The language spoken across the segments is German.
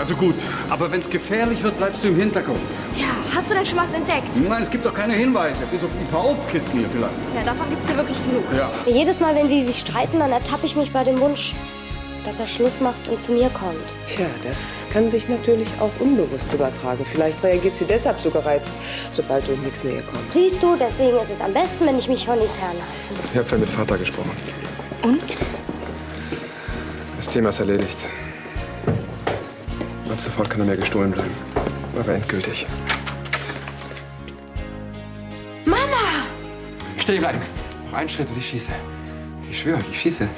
Also gut, aber wenn es gefährlich wird, bleibst du im Hintergrund. Ja, hast du denn schon was entdeckt? Nein, es gibt doch keine Hinweise, bis auf ein paar Obstkisten hier vielleicht. Ja, davon gibt's hier wirklich genug. Ja. Jedes Mal, wenn sie sich streiten, dann ertappe ich mich bei dem Wunsch, dass er Schluss macht und zu mir kommt. Tja, das kann sich natürlich auch unbewusst übertragen. Vielleicht reagiert sie deshalb so gereizt, sobald du in Nicks Nähe kommst. Siehst du, deswegen ist es am besten, wenn ich mich von ihm fernhalte. Ich habe vorhin mit Vater gesprochen. Und? Das Thema ist erledigt. Ab sofort kann er mir gestohlen bleiben. Aber endgültig. Mama! Stehen bleiben. Noch einen Schritt und ich schieße. Ich schwöre euch, ich schieße.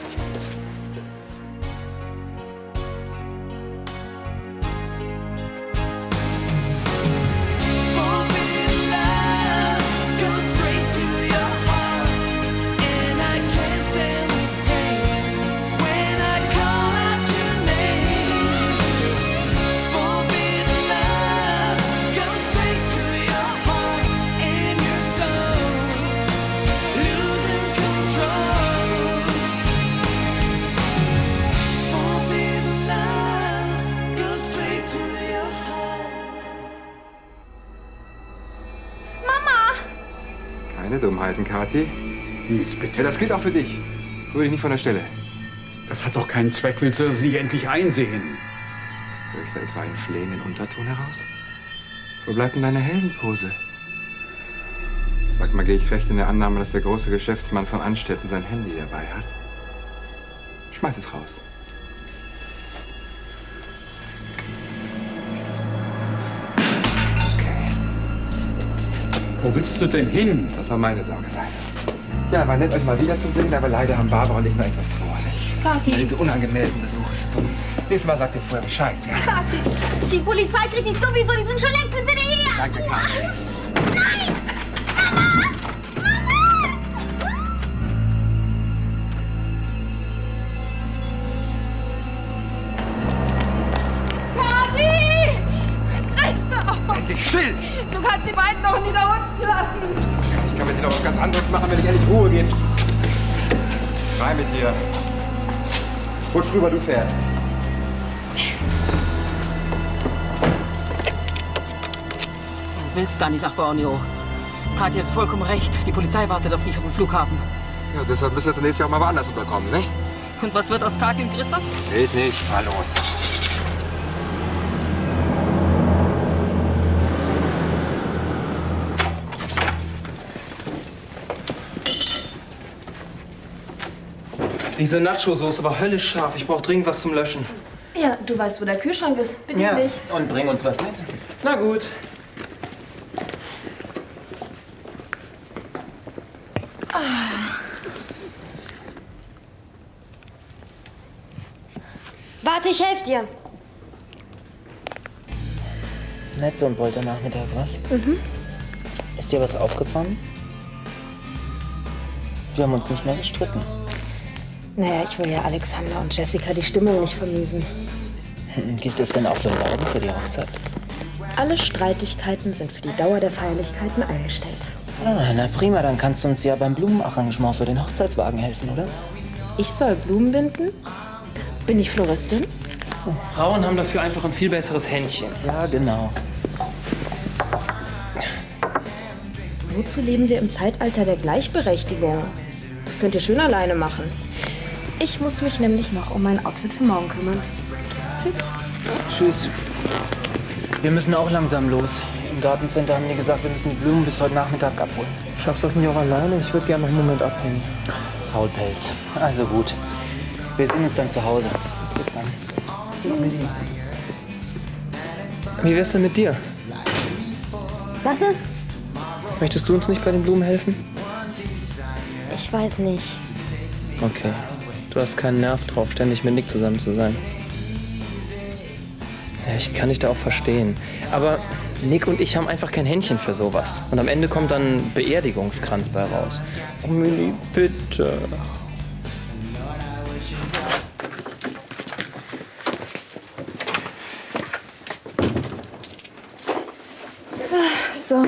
Keine Dummheiten, Kathi. Nils, Ja, bitte. das gilt auch für dich. Rühr dich nicht von der Stelle. Das hat doch keinen Zweck. Willst du das nicht endlich einsehen? Höre ich da etwa einen flehenden Unterton heraus? Wo bleibt denn deine Heldenpose? Sag mal, gehe ich recht in der Annahme, dass der große Geschäftsmann von Anstetten sein Handy dabei hat? Schmeiß es raus. Wo willst du denn hin? Das war meine Sorge sein. Ja, war nett, euch mal wiederzusehen, aber leider haben Barbara und ich noch etwas vor, nicht? Kathi, Diese unangemeldeten Besuche zu tun. Nächstes Mal sagt ihr vorher Bescheid, ja? Kathi, die Polizei kriegt dich sowieso, die sind schon längst hinter Danke, Kathi. Nein! Kathi! Christoph! Endlich still! Du kannst die beiden doch nicht da unten lassen! Ich kann mit dir noch was ganz anderes machen, wenn ich ehrlich Ruhe gibst. Rein mit dir. Rutsch rüber, du fährst. Du willst gar nicht nach Borneo. Kathi hat vollkommen recht. Die Polizei wartet auf dich auf dem Flughafen. Ja, deshalb müssen wir zunächst ja auch mal woanders unterkommen, nicht? Und was wird aus Kathi und Christoph? Red nicht, fahr los. Diese Nacho-Soße war höllisch scharf. Ich brauche dringend was zum Löschen. Ja, du weißt, wo der Kühlschrank ist. Bedien dich. Und bring uns was mit. Na gut. Warte, ich helfe dir. Nett so ein Polternachmittag, was? Mhm. Ist dir was aufgefallen? Wir haben uns nicht mehr gestritten. Naja, ich will ja Alexander und Jessica die Stimmung nicht vermiesen. Gilt das denn auch für morgen, für die Hochzeit? Alle Streitigkeiten sind für die Dauer der Feierlichkeiten eingestellt. Ah, na prima, dann kannst du uns ja beim Blumenarrangement für den Hochzeitswagen helfen, oder? Ich soll Blumen binden? Bin ich Floristin? Frauen haben dafür einfach ein viel besseres Händchen. Ja, genau. Wozu leben wir im Zeitalter der Gleichberechtigung? Das könnt ihr schön alleine machen. Ich muss mich nämlich noch um mein Outfit für morgen kümmern. Tschüss. Tschüss. Wir müssen auch langsam los. Im Gartencenter haben die gesagt, wir müssen die Blumen bis heute Nachmittag abholen. Schaffst du das nicht auch alleine? Ich würde gerne noch einen Moment abhängen. Faulpelz. Also gut. Wir sehen uns dann zu Hause. Bis dann. Wie wär's denn mit dir? Was ist? Möchtest du uns nicht bei den Blumen helfen? Ich weiß nicht. Okay. Du hast keinen Nerv drauf, ständig mit Nick zusammen zu sein. Ja, ich kann dich da auch verstehen. Aber Nick und ich haben einfach kein Händchen für sowas. Und am Ende kommt dann ein Beerdigungskranz bei raus. Oh, Milli, bitte. So,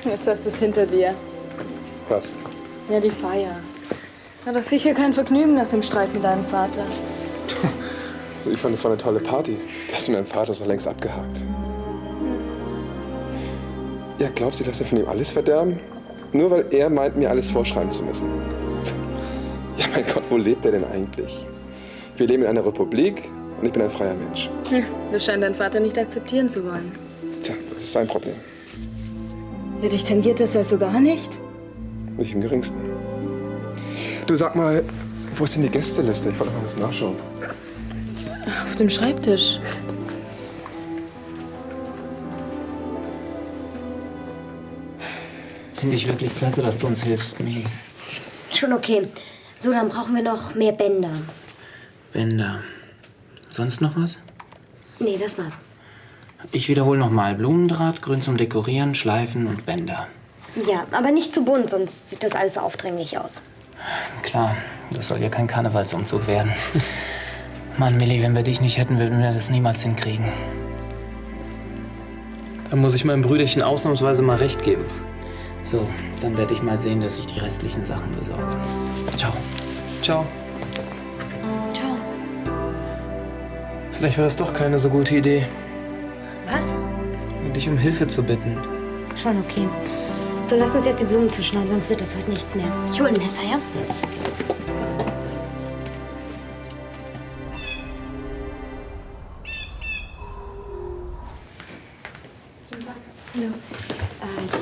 jetzt hast du es hinter dir. Was? Ja, die Feier. War doch sicher kein Vergnügen nach dem Streit mit deinem Vater. Ich fand, es war eine tolle Party. Das mit meinem Vater ist doch längst abgehakt. Ja, glaubst du, dass wir von ihm alles verderben? Nur weil er meint, mir alles vorschreiben zu müssen. Ja, mein Gott, wo lebt er denn eigentlich? Wir leben in einer Republik und ich bin ein freier Mensch. Das scheint dein Vater nicht akzeptieren zu wollen. Tja, das ist sein Problem. Ja, dich tangiert das also gar nicht? Nicht im Geringsten. Du, sag mal, wo ist denn die Gästeliste? Ich wollte mal was nachschauen. Auf dem Schreibtisch. Finde ich wirklich klasse, dass du uns hilfst, Mili. Schon okay. So, dann brauchen wir noch mehr Bänder. Bänder. Sonst noch was? Nee, das war's. Ich wiederhole nochmal. Blumendraht, Grün zum Dekorieren, Schleifen und Bänder. Ja, aber nicht zu bunt, sonst sieht das alles so aufdringlich aus. Klar, das soll ja kein Karnevalsumzug werden. Mann, Milli, wenn wir dich nicht hätten, würden wir das niemals hinkriegen. Da muss ich meinem Brüderchen ausnahmsweise mal recht geben. So, dann werde ich mal sehen, dass ich die restlichen Sachen besorge. Ciao. Ciao. Ciao. Vielleicht war das doch keine so gute Idee, Was? dich um Hilfe zu bitten. Schon okay. So, lass uns jetzt die Blumen zuschneiden, sonst wird das heute nichts mehr. Ich hol ein Messer, ja?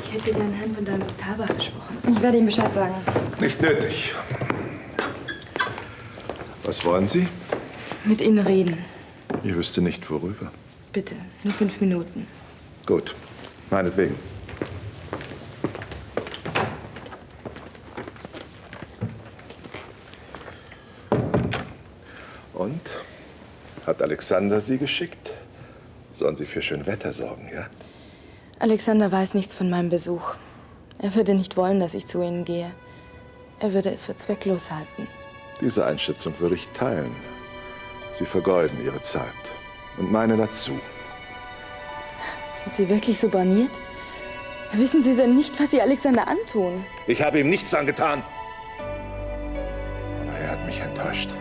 Ich hätte gern Herrn von deinem Oktavbach gesprochen. Ich werde ihm Bescheid sagen. Nicht nötig. Was wollen Sie? Mit Ihnen reden. Ich wüsste nicht, worüber. Bitte, nur 5 Minuten. Gut, meinetwegen. Und? Hat Alexander Sie geschickt? Sollen Sie für schön Wetter sorgen, ja? Alexander weiß nichts von meinem Besuch. Er würde nicht wollen, dass ich zu Ihnen gehe. Er würde es für zwecklos halten. Diese Einschätzung würde ich teilen. Sie vergeuden Ihre Zeit. Und meine dazu. Sind Sie wirklich so borniert? Wissen Sie denn nicht, was Sie Alexander antun? Ich habe ihm nichts angetan. Aber er hat mich enttäuscht.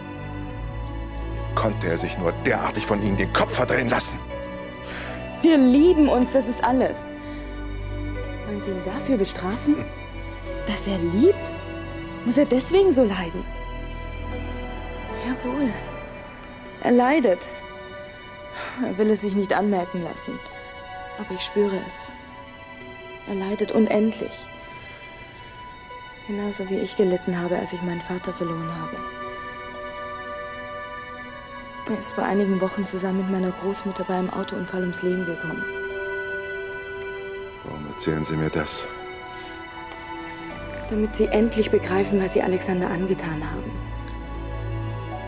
Wie konnte er sich nur derartig von Ihnen den Kopf verdrehen lassen? Wir lieben uns, das ist alles. Wollen Sie ihn dafür bestrafen? Dass er liebt? Muss er deswegen so leiden? Jawohl. Er leidet. Er will es sich nicht anmerken lassen. Aber ich spüre es. Er leidet unendlich. Genauso wie ich gelitten habe, als ich meinen Vater verloren habe. Er ist vor einigen Wochen zusammen mit meiner Großmutter bei einem Autounfall ums Leben gekommen. Warum erzählen Sie mir das? Damit Sie endlich begreifen, was Sie Alexander angetan haben.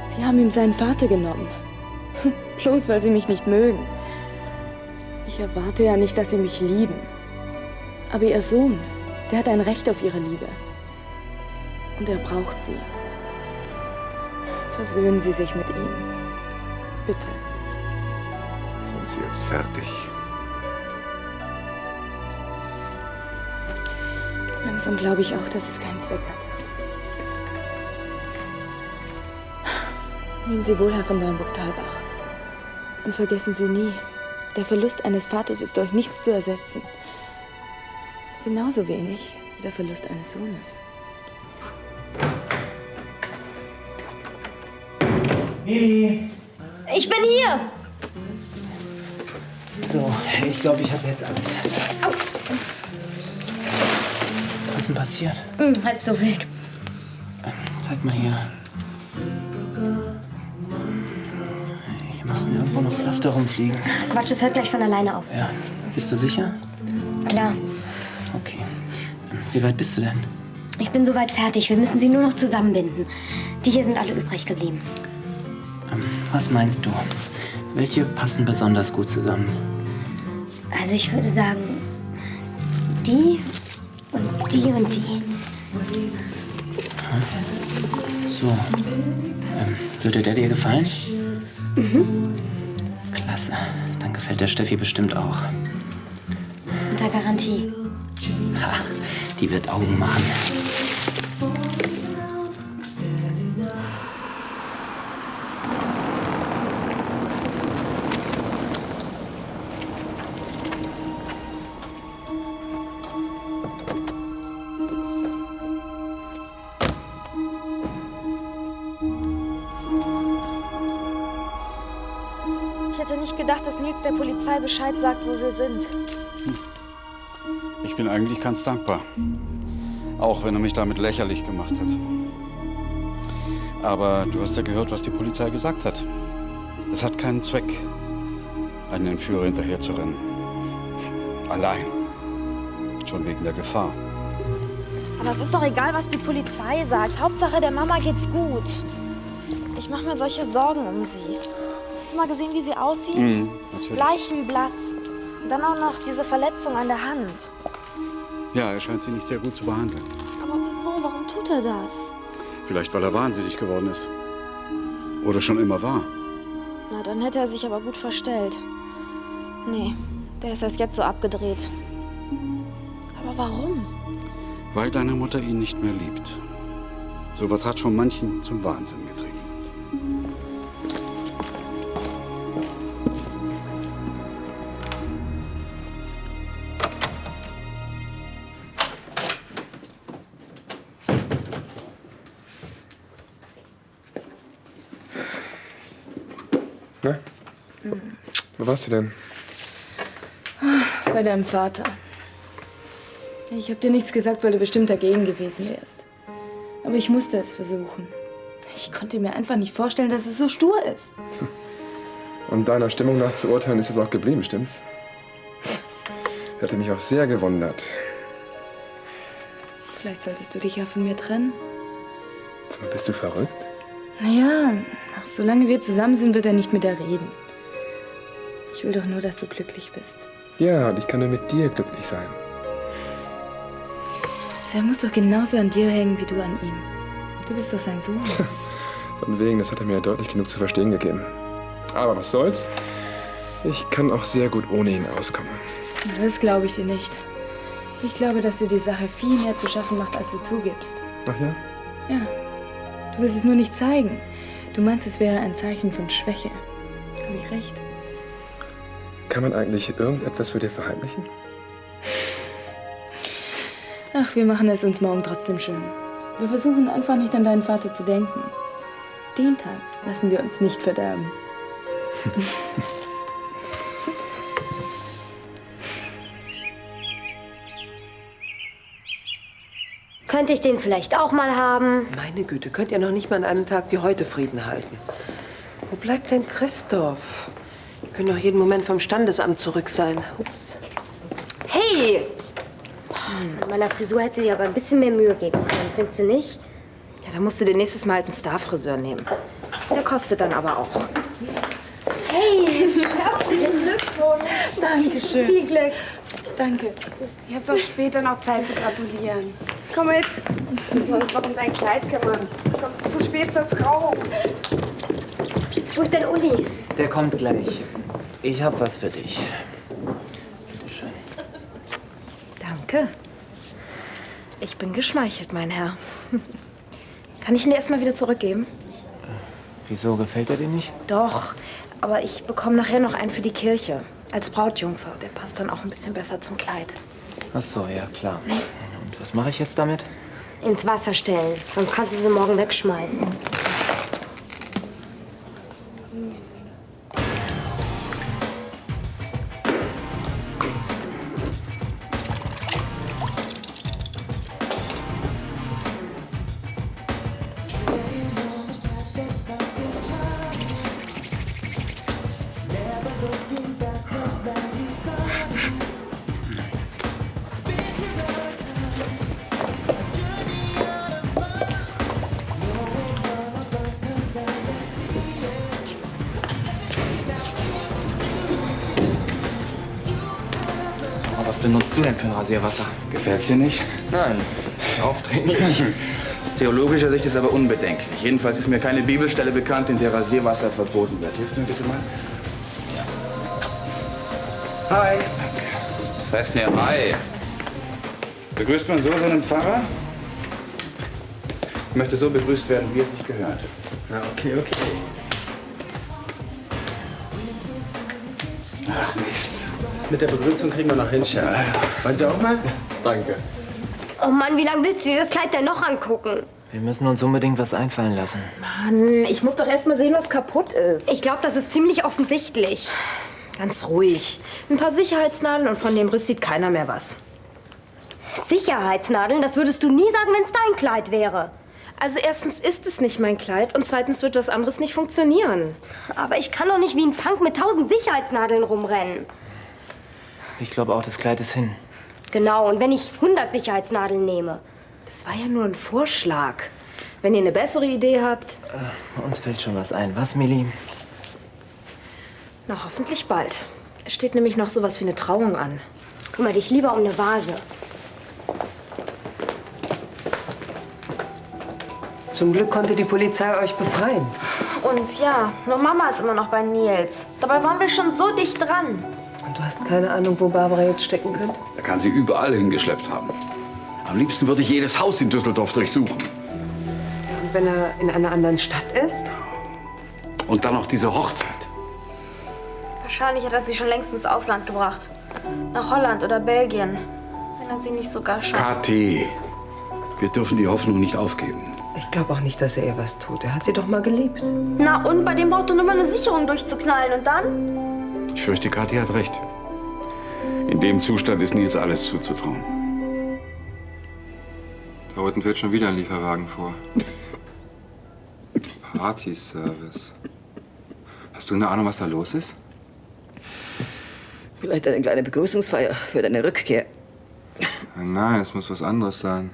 Sie haben ihm seinen Vater genommen. Bloß weil Sie mich nicht mögen. Ich erwarte ja nicht, dass Sie mich lieben. Aber Ihr Sohn, der hat ein Recht auf Ihre Liebe. Und er braucht Sie. Versöhnen Sie sich mit ihm. Bitte. Sind Sie jetzt fertig? Langsam glaube ich auch, dass es keinen Zweck hat. Nehmen Sie wohl, Herr von Deimburg-Talbach. Und vergessen Sie nie, der Verlust eines Vaters ist durch nichts zu ersetzen. Genauso wenig wie der Verlust eines Sohnes. Mili! Ich bin hier! So, ich glaube, ich habe jetzt alles. Au. Was ist denn passiert? Halb so wild. Zeig mal hier. Hier müssen irgendwo noch Pflaster rumfliegen. Quatsch, es hört gleich von alleine auf. Ja. Bist du sicher? Klar. Okay. Wie weit bist du denn? Ich bin soweit fertig. Wir müssen sie nur noch zusammenbinden. Die hier sind alle übrig geblieben. Was meinst du? Welche passen besonders gut zusammen? Also ich würde sagen, die und die und die. So. Würde der dir gefallen? Mhm. Klasse. Dann gefällt der Steffi bestimmt auch. Unter Garantie. Ha, die wird Augen machen. hätte nicht gedacht, dass Nils der Polizei Bescheid sagt, wo wir sind. Ich bin eigentlich ganz dankbar. Auch wenn er mich damit lächerlich gemacht hat. Aber du hast ja gehört, was die Polizei gesagt hat. Es hat keinen Zweck, einen Entführer hinterher zu rennen. Allein. Schon wegen der Gefahr. Aber es ist doch egal, was die Polizei sagt. Hauptsache, der Mama geht's gut. Ich mache mir solche Sorgen um sie. Hast du mal gesehen, wie sie aussieht? Natürlich. Leichenblass. Und dann auch noch diese Verletzung an der Hand. Ja, er scheint sie nicht sehr gut zu behandeln. Aber wieso? Warum tut er das? Vielleicht, weil er wahnsinnig geworden ist. Oder schon immer war. Na, dann hätte er sich aber gut verstellt. Nee, der ist erst jetzt so abgedreht. Aber warum? Weil deine Mutter ihn nicht mehr liebt. Sowas hat schon manchen zum Wahnsinn getrieben. Na? Wo warst du denn? Bei deinem Vater. Ich habe dir nichts gesagt, weil du bestimmt dagegen gewesen wärst. Aber ich musste es versuchen. Ich konnte mir einfach nicht vorstellen, dass es so stur ist. Um deiner Stimmung nach zu urteilen, ist es auch geblieben, stimmt's? Hätte mich auch sehr gewundert. Vielleicht solltest du dich ja von mir trennen. Sag mal, bist du verrückt? Naja, solange wir zusammen sind, wird er nicht mit dir reden. Ich will doch nur, dass du glücklich bist. Ja, und ich kann nur mit dir glücklich sein. Also er muss doch genauso an dir hängen wie du an ihm. Du bist doch sein Sohn. Von wegen, das hat er mir ja deutlich genug zu verstehen gegeben. Aber was soll's? Ich kann auch sehr gut ohne ihn auskommen. Das glaube ich dir nicht. Ich glaube, dass dir die Sache viel mehr zu schaffen macht, als du zugibst. Ach ja? Ja. Du willst es nur nicht zeigen. Du meinst, es wäre ein Zeichen von Schwäche. Habe ich recht? Kann man eigentlich irgendetwas für dich verheimlichen? Ach, wir machen es uns morgen trotzdem schön. Wir versuchen einfach nicht an deinen Vater zu denken. Den Tag lassen wir uns nicht verderben. Könnte ich den vielleicht auch mal haben? Meine Güte, könnt ihr noch nicht mal an einem Tag wie heute Frieden halten? Wo bleibt denn Christoph? Wir können doch jeden Moment vom Standesamt zurück sein. Ups. Hey! An meiner Frisur hätte sie dir aber ein bisschen mehr Mühe geben können, findest du nicht? Ja, da musst du dir nächstes Mal halt einen Starfriseur nehmen. Der kostet dann aber auch. Hey, herzlichen Glückwunsch. Dankeschön. Viel Glück. Danke. Ihr habt doch später noch Zeit zu gratulieren. Komm mit. Müssen wir uns noch um dein Kleid kümmern. Du kommst zu spät zur Trauung. Wo ist denn Uli? Der kommt gleich. Ich hab was für dich. Bitte schön. Danke. Ich bin geschmeichelt, mein Herr. Kann ich ihn dir erst mal wieder zurückgeben? Wieso, gefällt er dir nicht? Doch, aber ich bekomme nachher noch einen für die Kirche. Als Brautjungfer. Der passt dann auch ein bisschen besser zum Kleid. Ach so, ja klar. Und was mache ich jetzt damit? Ins Wasser stellen, sonst kannst du sie morgen wegschmeißen. Was benutzt du denn für ein Rasierwasser? Gefällt's dir nicht? Nein, aufdringlich. Aus theologischer Sicht ist aber unbedenklich. Jedenfalls ist mir keine Bibelstelle bekannt, in der Rasierwasser verboten wird. Hilfst du mir bitte mal? Ja. Hi. Danke. Was heißt denn hier Hi? Begrüßt man so einen Pfarrer? Ich möchte so begrüßt werden, wie es sich gehört. Na, okay. Ach Mist. Das mit der Begrüßung kriegen wir noch hin, Chef. Wollen Sie auch mal? Danke. Oh Mann, wie lange willst du dir das Kleid denn noch angucken? Wir müssen uns unbedingt was einfallen lassen. Mann, ich muss doch erst mal sehen, was kaputt ist. Ich glaube, das ist ziemlich offensichtlich. Ganz ruhig. Ein paar Sicherheitsnadeln und von dem Riss sieht keiner mehr was. Sicherheitsnadeln? Das würdest du nie sagen, wenn es dein Kleid wäre. Also erstens ist es nicht mein Kleid und zweitens wird was anderes nicht funktionieren. Aber ich kann doch nicht wie ein Punk mit 1000 Sicherheitsnadeln rumrennen. Ich glaube auch, das Kleid ist hin. Genau, und wenn ich 100 Sicherheitsnadeln nehme? Das war ja nur ein Vorschlag. Wenn ihr eine bessere Idee habt. Uns fällt schon was ein, was, Millie? Na, hoffentlich bald. Es steht nämlich noch sowas wie eine Trauung an. Kümmere dich lieber um eine Vase. Zum Glück konnte die Polizei euch befreien. Uns ja. Nur Mama ist immer noch bei Nils. Dabei waren wir schon so dicht dran. Und du hast keine Ahnung, wo Barbara jetzt stecken könnte? Er kann sie überall hingeschleppt haben. Am liebsten würde ich jedes Haus in Düsseldorf durchsuchen. Und wenn er in einer anderen Stadt ist? Und dann noch diese Hochzeit. Wahrscheinlich hat er sie schon längst ins Ausland gebracht. Nach Holland oder Belgien. Wenn er sie nicht sogar schon... Kathi, wir dürfen die Hoffnung nicht aufgeben. Ich glaube auch nicht, dass er ihr was tut. Er hat sie doch mal geliebt. Na und? Bei dem braucht doch nur mal eine Sicherung durchzuknallen. Und dann? Ich fürchte, Kathi hat recht. In dem Zustand ist Nils alles zuzutrauen. Da unten fährt schon wieder ein Lieferwagen vor. Partyservice. Hast du eine Ahnung, was da los ist? Vielleicht eine kleine Begrüßungsfeier für deine Rückkehr. Nein, es muss was anderes sein.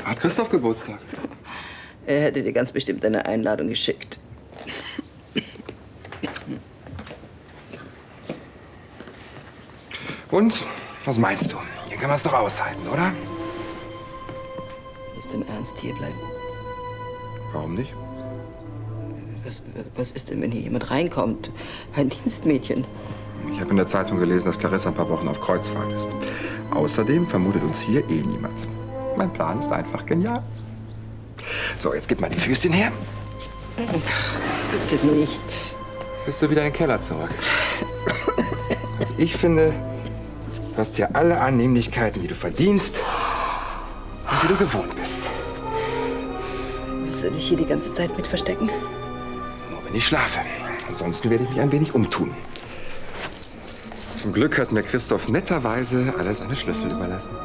Hat Christoph Geburtstag? Er hätte dir ganz bestimmt eine Einladung geschickt. Und? Was meinst du? Hier kann man es doch aushalten, oder? Willst du im Ernst hierbleiben? Warum nicht? Was ist denn, wenn hier jemand reinkommt? Ein Dienstmädchen. Ich habe in der Zeitung gelesen, dass Clarissa ein paar Wochen auf Kreuzfahrt ist. Außerdem vermutet uns hier eh niemand. Mein Plan ist einfach genial. So, jetzt gib mal die Füßchen her. Bitte nicht. Bist du wieder in den Keller zurück? Also ich finde, du hast hier alle Annehmlichkeiten, die du verdienst und die du gewohnt bist. Willst du dich hier die ganze Zeit mit verstecken? Nur wenn ich schlafe. Ansonsten werde ich mich ein wenig umtun. Zum Glück hat mir Christoph netterweise alle seine Schlüssel überlassen.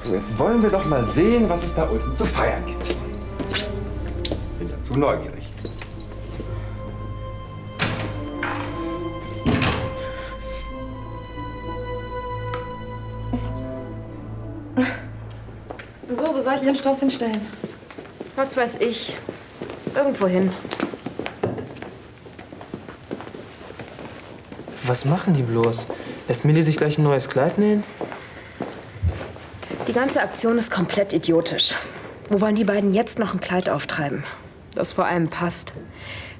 So, jetzt wollen wir doch mal sehen, was es da unten zu feiern gibt. Bin dazu neugierig. So, wo soll ich den Strauß hinstellen? Was weiß ich. Irgendwo hin. Was machen die bloß? Lässt Millie sich gleich ein neues Kleid nähen? Die ganze Aktion ist komplett idiotisch. Wo wollen die beiden jetzt noch ein Kleid auftreiben? Das vor allem passt.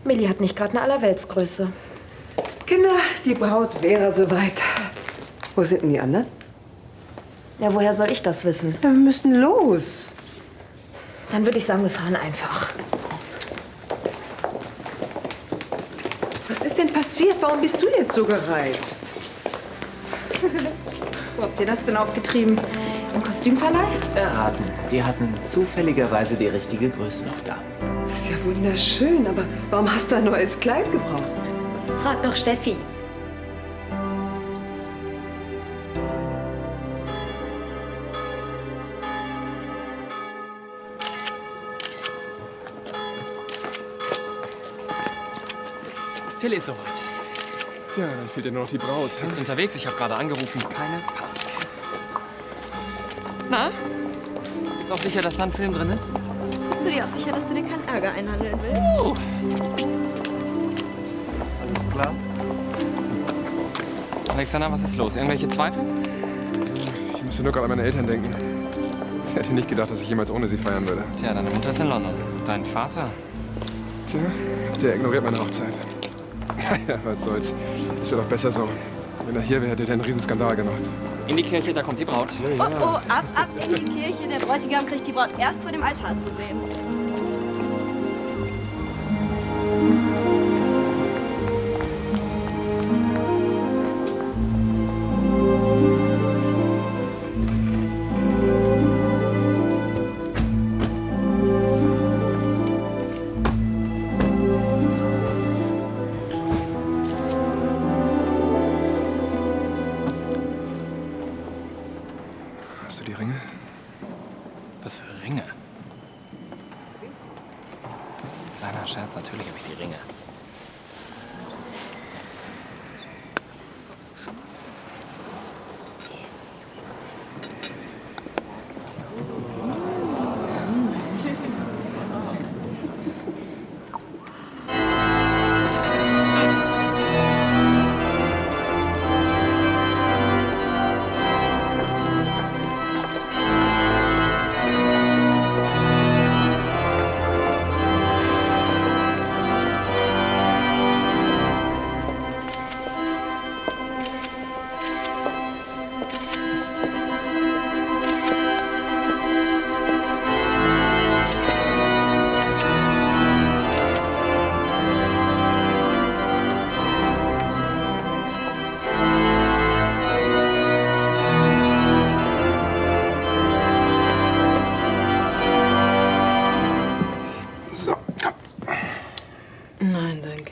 Millie hat nicht gerade eine Allerweltsgröße. Kinder, die Braut wäre soweit. Wo sind denn die anderen? Ja, woher soll ich das wissen? Ja, wir müssen los. Dann würde ich sagen, wir fahren einfach. Was ist denn passiert? Warum bist du jetzt so gereizt? Wo habt ihr das denn aufgetrieben? Im Kostümverleih? Erraten. Die hatten zufälligerweise die richtige Größe noch da. Das ist ja wunderschön, aber warum hast du ein neues Kleid gebraucht? Frag doch Steffi. Tilly ist soweit. Tja, dann fehlt ja nur noch die Braut. Ist unterwegs, ich habe gerade angerufen. Keine Panik. Na? Ist auch sicher, dass da ein Film drin ist? Bist du dir auch sicher, dass du dir keinen Ärger einhandeln willst? Oh. Alles klar? Alexander, was ist los? Irgendwelche Zweifel? Ich musste nur gerade an meine Eltern denken. Ich hätte nicht gedacht, dass ich jemals ohne sie feiern würde. Tja, deine Mutter ist in London. Dein Vater? Tja, der ignoriert meine Hochzeit. Naja, was soll's. Das wäre doch besser so. Wenn er hier wäre, hätte er einen Riesenskandal gemacht. In die Kirche, da kommt die Braut. Oh, oh, ab in die Kirche. Der Bräutigam kriegt die Braut erst vor dem Altar zu sehen. Ernst, natürlich habe ich die Ringe.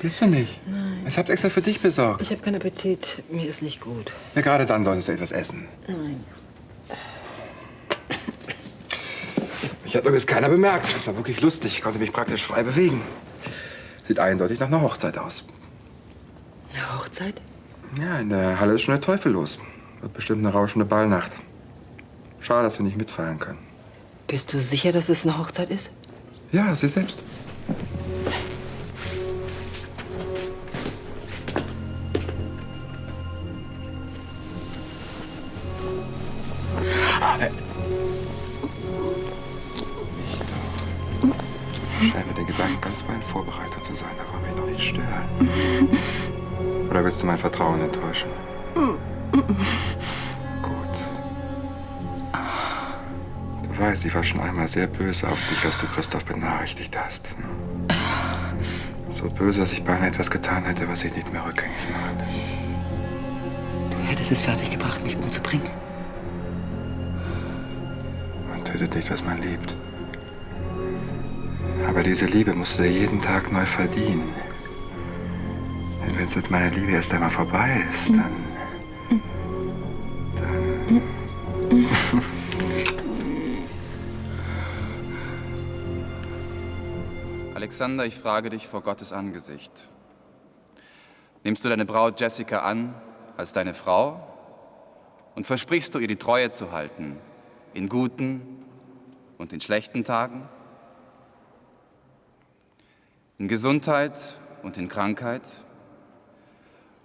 Willst du nicht? Nein. Ich hab's extra für dich besorgt. Ich habe keinen Appetit. Mir ist nicht gut. Ja, gerade dann solltest du etwas essen. Nein. Mich hat übrigens keiner bemerkt. War wirklich lustig. Ich konnte mich praktisch frei bewegen. Sieht eindeutig nach einer Hochzeit aus. Eine Hochzeit? Ja, in der Halle ist schon der Teufel los. Wird bestimmt eine rauschende Ballnacht. Schade, dass wir nicht mitfeiern können. Bist du sicher, dass es eine Hochzeit ist? Ja, sie selbst. Ich scheine mit den Gedanken ganz bei vorbereitet zu sein. Da wollen wir ihn doch nicht stören. Oder willst du mein Vertrauen enttäuschen? Gut. Du weißt, ich war schon einmal sehr böse auf dich, als du Christoph benachrichtigt hast. So böse, dass ich beinahe etwas getan hätte, was sich nicht mehr rückgängig machen lässt. Du hättest es fertiggebracht, mich umzubringen. Man tötet nicht, was man liebt. Aber diese Liebe musst du dir jeden Tag neu verdienen. Denn wenn es mit meiner Liebe erst einmal vorbei ist, dann... Alexander, ich frage dich vor Gottes Angesicht. Nimmst du deine Braut Jessica an als deine Frau und versprichst du ihr die Treue zu halten, in guten und in schlechten Tagen? In Gesundheit und in Krankheit,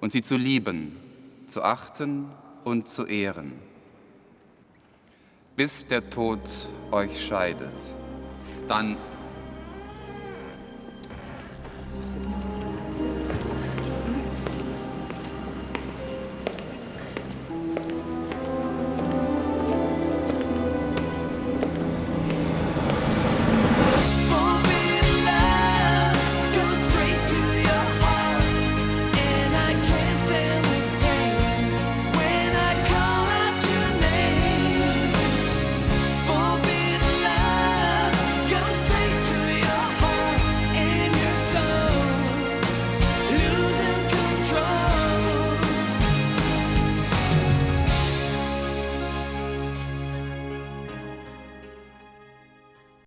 und sie zu lieben, zu achten und zu ehren, bis der Tod euch scheidet. Dann